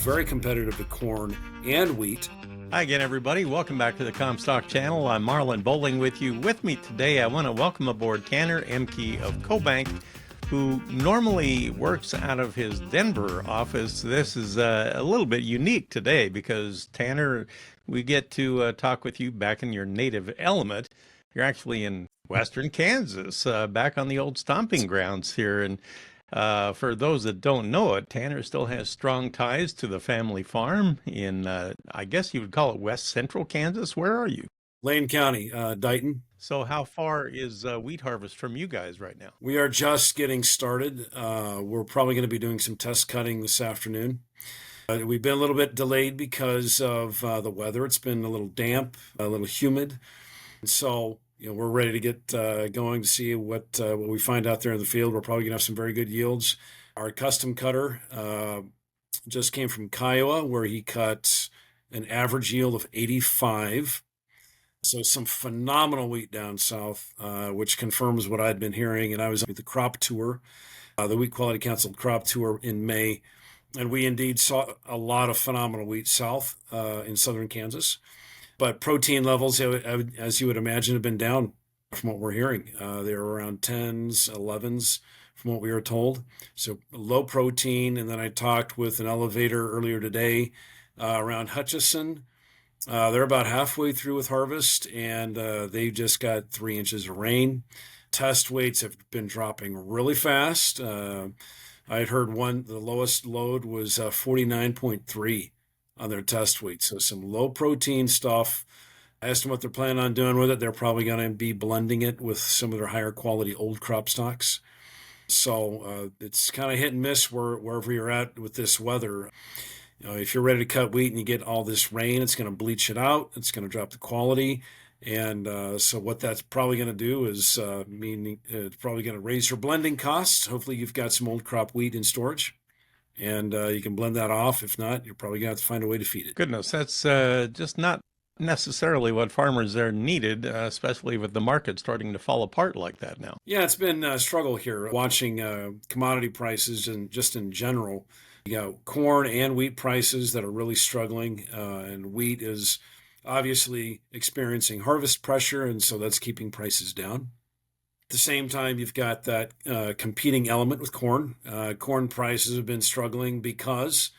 very competitive with corn and wheat. Hi again, everybody. Welcome back to the Comstock Channel. I'm Marlin Bohling with you. With me today, I want to welcome aboard Tanner Ehmke of CoBank, who normally works out of his Denver office. This is a little bit unique today because, Tanner, we get to talk with you back in your native element. You're actually in western Kansas, back on the old stomping grounds here. And for those that don't know it, Tanner still has strong ties to the family farm in, I guess you would call it West Central Kansas. Where are you? Lane County, Dighton. So how far is wheat harvest from you guys right now? We are just getting started. We're probably going to be doing some test cutting this afternoon. We've been a little bit delayed because of the weather. It's been a little damp, a little humid. And so, we're ready to get going to see what we find out there in the field. We're probably going to have some very good yields. Our custom cutter just came from Kiowa, where he cut an average yield of 85. So some phenomenal wheat down south, which confirms what I'd been hearing. And I was at the crop tour, the Wheat Quality Council crop tour in May. And we indeed saw a lot of phenomenal wheat south in southern Kansas. But protein levels, as you would imagine, have been down from what we're hearing. They're around 10s, 11s from what we were told. So low protein. And then I talked with an elevator earlier today around Hutchison. They're about halfway through with harvest, and they just got 3 inches of rain. Test weights have been dropping really fast. I had heard the lowest load was 49.3 on their test weight. So some low protein stuff. I asked them what they're planning on doing with it. They're probably going to be blending it with some of their higher quality old crop stocks. So it's kind of hit and miss wherever you're at with this weather. If you're ready to cut wheat and you get all this rain, it's going to bleach it out. It's going to drop the quality. And so what that's probably going to do is it's probably going to raise your blending costs. Hopefully you've got some old crop wheat in storage. And you can blend that off. If not, you're probably going to have to find a way to feed it. Goodness, that's just not necessarily what farmers there needed, especially with the market starting to fall apart like that now. Yeah, it's been a struggle here watching commodity prices and just in general. Corn and wheat prices that are really struggling, and wheat is obviously experiencing harvest pressure, and so that's keeping prices down. At the same time, you've got that competing element with corn. Corn prices have been struggling because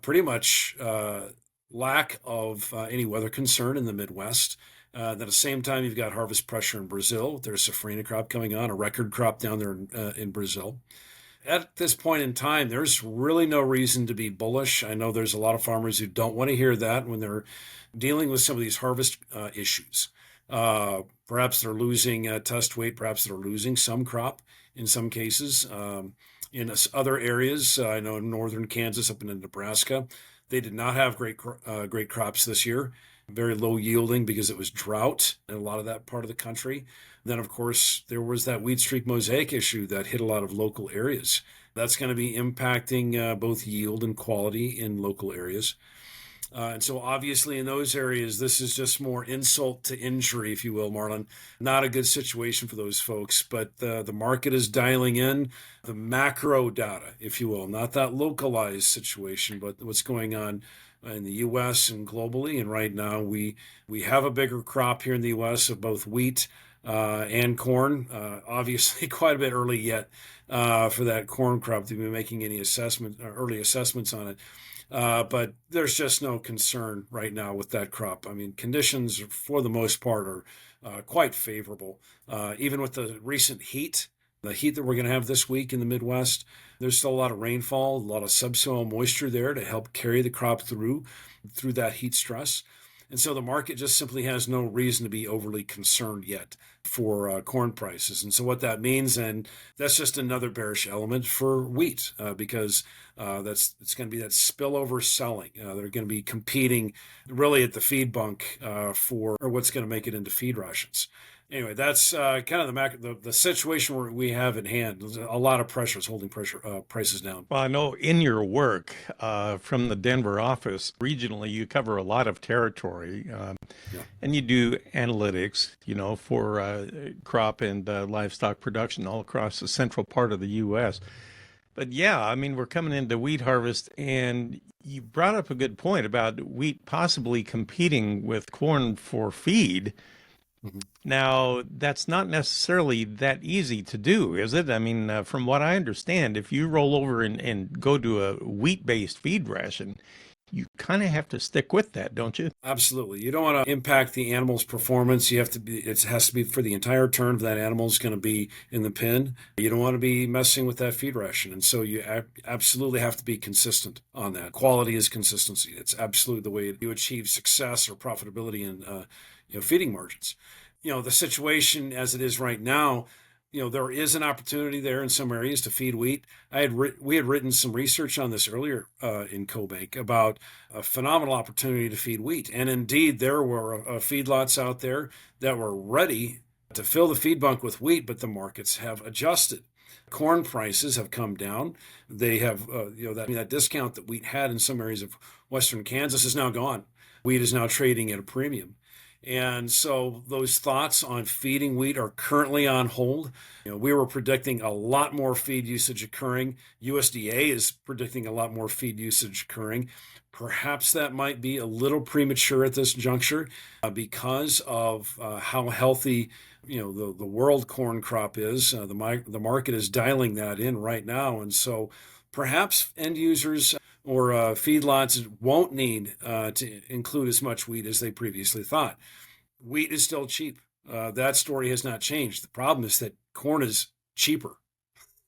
pretty much lack of any weather concern in the Midwest. At the same time, you've got harvest pressure in Brazil. There's a safrinha crop coming on, a record crop down there in Brazil. At this point in time, there's really no reason to be bullish. I know there's a lot of farmers who don't want to hear that when they're dealing with some of these harvest issues. Perhaps they're losing test weight. Perhaps they're losing some crop in some cases. In other areas, I know in northern Kansas, up in Nebraska, they did not have great crops this year. Very low yielding because it was drought in a lot of that part of the country. Then, of course, there was that wheat streak mosaic issue that hit a lot of local areas. That's going to be impacting both yield and quality in local areas. And so obviously in those areas, this is just more insult to injury, if you will, Marlon. Not a good situation for those folks, but the market is dialing in the macro data, if you will, not that localized situation, but what's going on in the U.S. and globally. And right now we have a bigger crop here in the U.S. of both wheat and corn. Obviously quite a bit early yet for that corn crop to be making any early assessments on it. But there's just no concern right now with that crop. I mean, conditions for the most part are quite favorable. Even with the recent heat, the heat that we're going to have this week in the Midwest, there's still a lot of rainfall, a lot of subsoil moisture there to help carry the crop through that heat stress. And so the market just simply has no reason to be overly concerned yet for corn prices. And so what that means, and that's just another bearish element for wheat because it's going to be that spillover selling. They're going to be competing really at the feed bunk for what's going to make it into feed rations. Anyway, that's kind of the situation where we have at hand. There's a lot of pressures holding prices down. Well, I know in your work from the Denver office, regionally, you cover a lot of territory, and you do analytics, for crop and livestock production all across the central part of the U.S. But yeah, I mean, we're coming into wheat harvest, and you brought up a good point about wheat possibly competing with corn for feed. Mhm. Now, that's not necessarily that easy to do, is it? I mean, from what I understand, if you roll over and go to a wheat-based feed ration, you kind of have to stick with that, don't you? Absolutely. You don't want to impact the animal's performance. It has to be for the entire term that animal's going to be in the pen. You don't want to be messing with that feed ration. And so you absolutely have to be consistent on that. Quality is consistency. It's absolutely the way you achieve success or profitability in, feeding margins. The situation as it is right now, there is an opportunity there in some areas to feed wheat. We had written some research on this earlier in CoBank about a phenomenal opportunity to feed wheat. And indeed, there were feedlots out there that were ready to fill the feed bunk with wheat, but the markets have adjusted. Corn prices have come down. They have, that discount that wheat had in some areas of western Kansas is now gone. Wheat is now trading at a premium. And so those thoughts on feeding wheat are currently on hold. We were predicting a lot more feed usage occurring. USDA is predicting a lot more feed usage occurring. Perhaps that might be a little premature at this juncture because of how healthy the world corn crop is. The market is dialing that in right now, and so perhaps end users or feedlots won't need to include as much wheat as they previously thought. Wheat is still cheap. That story has not changed. The problem is that corn is cheaper.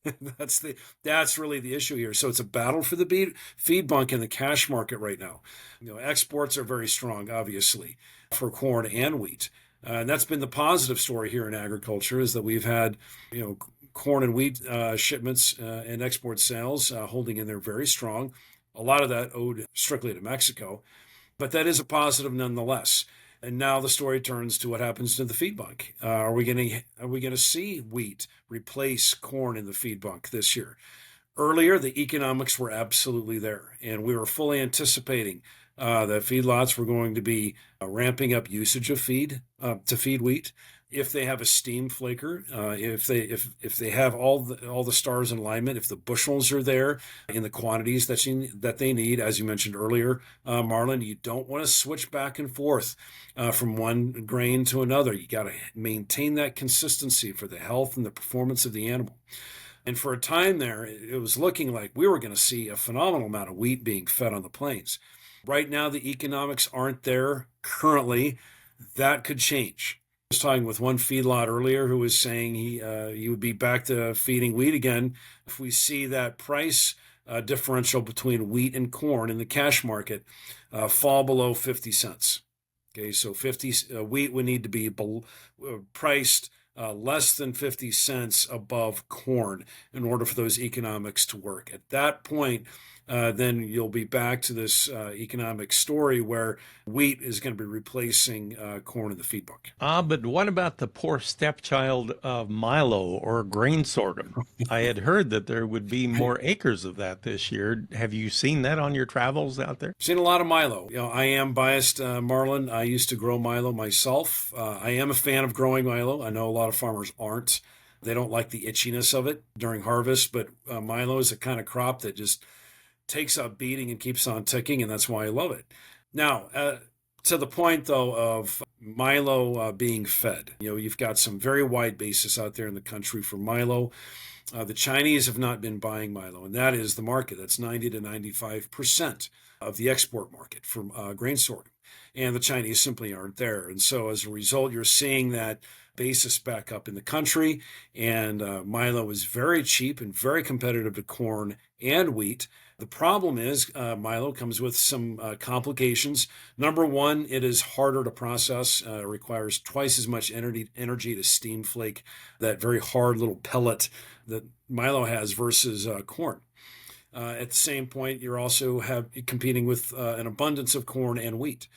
That's really the issue here. So it's a battle for the feed bunk in the cash market right now. Exports are very strong, obviously, for corn and wheat. And that's been the positive story here in agriculture is that we've had, corn and wheat shipments and export sales holding in there very strong. A lot of that owed strictly to Mexico, but that is a positive nonetheless. And now the story turns to what happens to the feed bunk. Are we going to see wheat replace corn in the feed bunk this year? Earlier, the economics were absolutely there, and we were fully anticipating that feedlots were going to be ramping up usage of feed to feed wheat. If they have a steam flaker, if they have all the stars in alignment, if the bushels are there in the quantities that they need, as you mentioned earlier, Marlin, you don't want to switch back and forth from one grain to another. You got to maintain that consistency for the health and the performance of the animal. And for a time there, it was looking like we were going to see a phenomenal amount of wheat being fed on the plains. Right now, the economics aren't there currently. That could change. I was talking with one feedlot earlier who was saying he would be back to feeding wheat again if we see that price differential between wheat and corn in the cash market fall below 50 cents. Okay, so wheat would need to be priced less than 50 cents above corn in order for those economics to work. At that point, then you'll be back to this economic story where wheat is going to be replacing corn in the feed bunk. But what about the poor stepchild of Milo or grain sorghum? I had heard that there would be more acres of that this year. Have you seen that on your travels out there? Seen a lot of Milo. I am biased, Marlin. I used to grow Milo myself. I am a fan of growing Milo. I know a lot of farmers aren't. They don't like the itchiness of it during harvest, but Milo is a kind of crop that just takes up beating and keeps on ticking, and that's why I love it. Now, to the point though of Milo being fed, you've got some very wide basis out there in the country for Milo. The Chinese have not been buying Milo, and that is the market. That's 90 to 95% of the export market for grain sorghum. And the Chinese simply aren't there. And so as a result, you're seeing that basis back up in the country. And Milo is very cheap and very competitive to corn and wheat. The problem is Milo comes with some complications. Number one, it is harder to process. It requires twice as much energy to steam flake that very hard little pellet that Milo has versus corn. At the same point, you're also competing with an abundance of corn and wheat.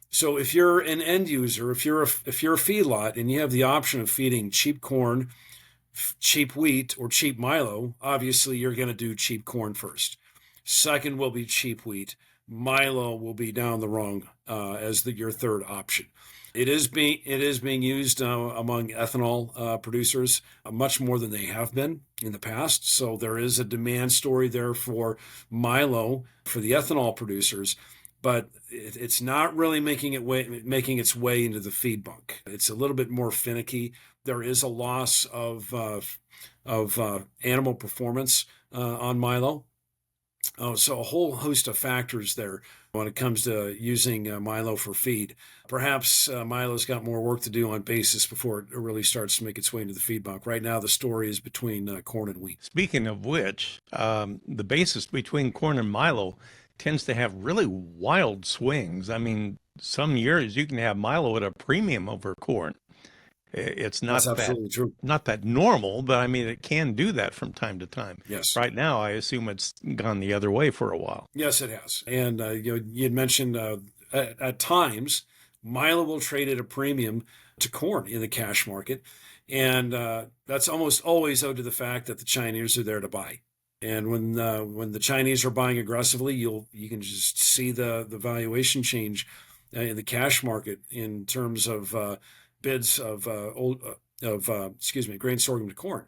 So if you're an end user, if you're a feedlot and you have the option of feeding cheap corn, cheap wheat, or cheap Milo, obviously you're going to do cheap corn first. Second will be cheap wheat. Milo will be down the rung as your third option. It is being used among ethanol producers much more than they have been in the past. So there is a demand story there for Milo for the ethanol producers, but it's not really making its way into the feed bunk. It's a little bit more finicky. There is a loss of animal performance on Milo. So a whole host of factors there when it comes to using Milo for feed. Perhaps Milo's got more work to do on basis before it really starts to make its way into the feed bunk. Right now, the story is between corn and wheat. Speaking of which, the basis between corn and Milo tends to have really wild swings. I mean, some years you can have Milo at a premium over corn. It's That's absolutely true. not that normal, but I mean, it can do that from time to time. Yes. Right now, I assume it's gone the other way for a while. Yes, it has. And you had mentioned at times Milo will trade at a premium to corn in the cash market, and that's almost always owed to the fact that the Chinese are there to buy. And when the Chinese are buying aggressively, you can just see the valuation change in the cash market in terms of bids of grain, sorghum to corn.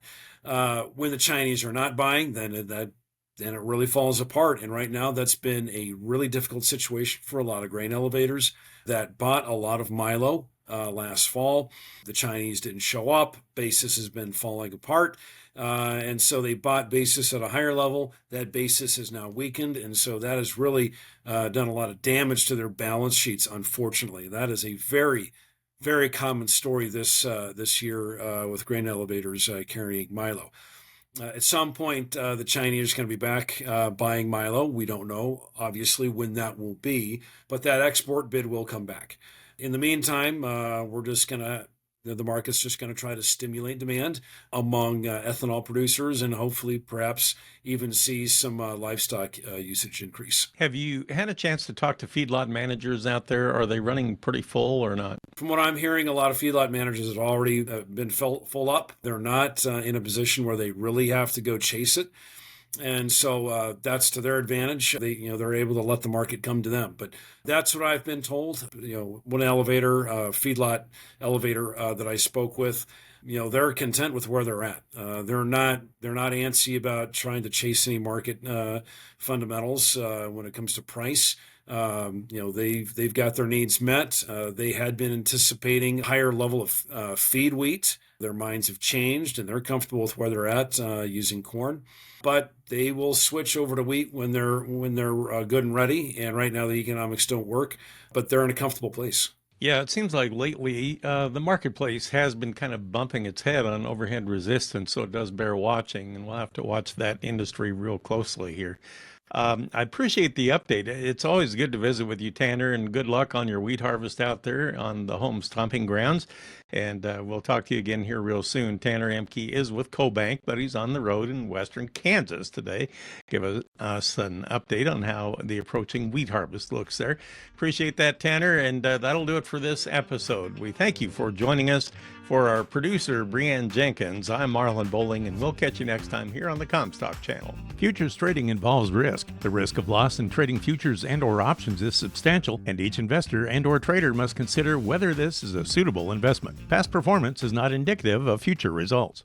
When the Chinese are not buying, then it really falls apart. And right now, that's been a really difficult situation for a lot of grain elevators that bought a lot of Milo last fall. The Chinese didn't show up. Basis has been falling apart. And so they bought basis at a higher level. That basis has now weakened. And so that has really done a lot of damage to their balance sheets, unfortunately. That is a very, very common story this year with grain elevators carrying Milo. At some point, the Chinese are going to be back buying Milo. We don't know, obviously, when that will be, but that export bid will come back. In the meantime, the market's just going to try to stimulate demand among ethanol producers and hopefully perhaps even see some livestock usage increase. Have you had a chance to talk to feedlot managers out there? Are they running pretty full or not? From what I'm hearing, a lot of feedlot managers have already been full up. They're not in a position where they really have to go chase it. And so that's to their advantage. They're able to let the market come to them. But that's what I've been told. One feedlot elevator that I spoke with, they're content with where they're at. They're not antsy about trying to chase any market fundamentals when it comes to price. They've got their needs met. They had been anticipating higher level of feed wheat. Their minds have changed and they're comfortable with where they're at using corn. But they will switch over to wheat when they're good and ready. And right now the economics don't work, but they're in a comfortable place. Yeah, it seems like lately the marketplace has been kind of bumping its head on overhead resistance, so it does bear watching, and we'll have to watch that industry real closely here. I appreciate the update. It's always good to visit with you, Tanner, and good luck on your wheat harvest out there on the home stomping grounds. And we'll talk to you again here real soon. Tanner Ehmke is with CoBank, but he's on the road in western Kansas today. Give us an update on how the approaching wheat harvest looks there. Appreciate that, Tanner, and that'll do it for this episode. We thank you for joining us. For our producer, Brianne Jenkins, I'm Marlin Bohling, and we'll catch you next time here on the Comstock Channel. Futures trading involves risk. The risk of loss in trading futures and/or options is substantial, and each investor and/or trader must consider whether this is a suitable investment. Past performance is not indicative of future results.